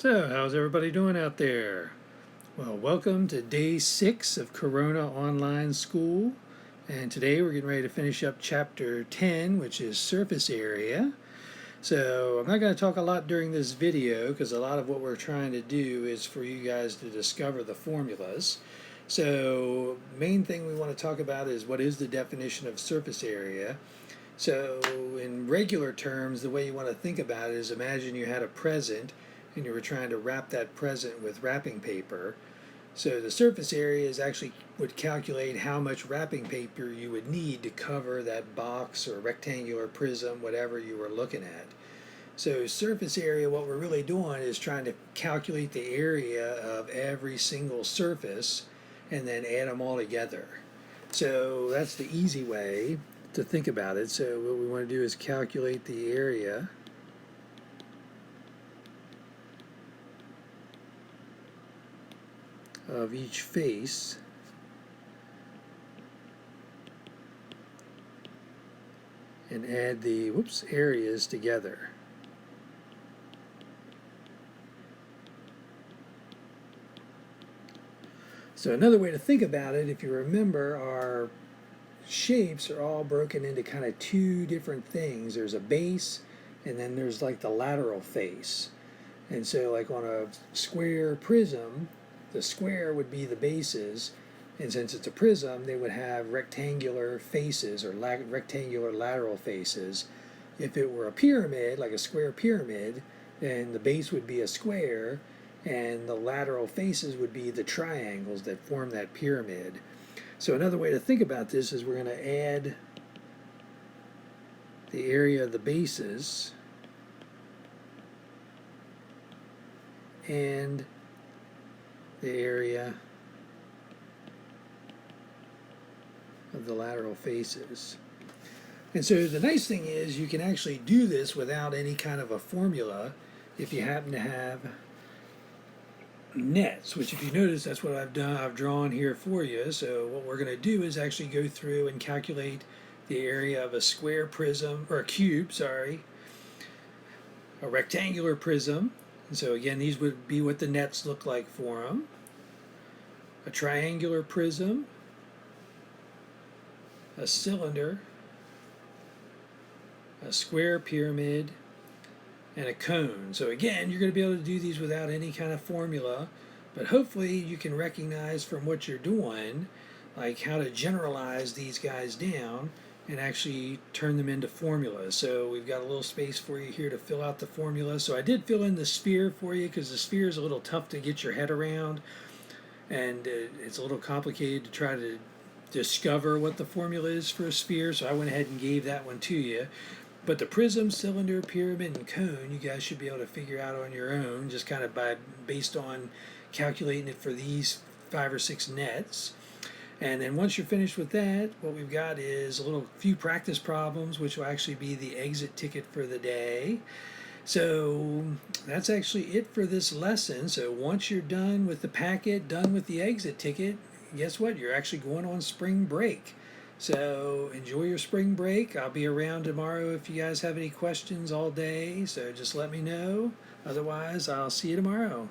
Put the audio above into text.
So, how's everybody doing out there? Well, welcome to day 6 of Corona Online School. And today we're getting ready to finish up chapter 10, which is surface area. So, I'm not going to talk a lot during this video because a lot of what we're trying to do is for you guys to discover the formulas. So, main thing we want to talk about is what is the definition of surface area. So, in regular terms, the way you want to think about it is imagine you had a present and you were trying to wrap that present with wrapping paper. So the surface area is actually would calculate how much wrapping paper you would need to cover that box or rectangular prism, whatever you were looking at. So surface area, what we're really doing is trying to calculate the area of every single surface and then add them all together. So that's the easy way to think about it. So what we want to do is calculate the area of each face and add the areas together. So another way to think about it, if you remember, our shapes are all broken into kind of two different things. There's a base and then there's like the lateral face. And so like on a square prism, the square would be the bases, and since it's a prism, they would have rectangular faces or rectangular lateral faces. If it were a pyramid, like a square pyramid, then the base would be a square, and the lateral faces would be the triangles that form that pyramid. So another way to think about this is we're going to add the area of the bases and the area of the lateral faces. And so the nice thing is you can actually do this without any kind of a formula if you happen to have nets, which if you notice that's what I've done. I've drawn here for you. So what we're going to do is actually go through and calculate the area of a square prism, or a cube, sorry, a rectangular prism. And so again, these would be what the nets look like for them. A triangular prism, a cylinder, a square pyramid, and a cone. So again, you're going to be able to do these without any kind of formula, but hopefully you can recognize from what you're doing, like how to generalize these guys down and actually turn them into formulas. So we've got a little space for you here to fill out the formula. So I did fill in the sphere for you because the sphere is a little tough to get your head around, and it's a little complicated to try to discover what the formula is for a sphere, so I went ahead and gave that one to you. But the prism, cylinder, pyramid, and cone, you guys should be able to figure out on your own, just kind of based on calculating it for these 5 or 6 nets. And then once you're finished with that, what we've got is a few practice problems, which will actually be the exit ticket for the day. So that's actually it for this lesson. So once you're done with the packet, done with the exit ticket, guess what? You're actually going on spring break. So enjoy your spring break. I'll be around tomorrow if you guys have any questions all day. So just let me know. Otherwise, I'll see you tomorrow.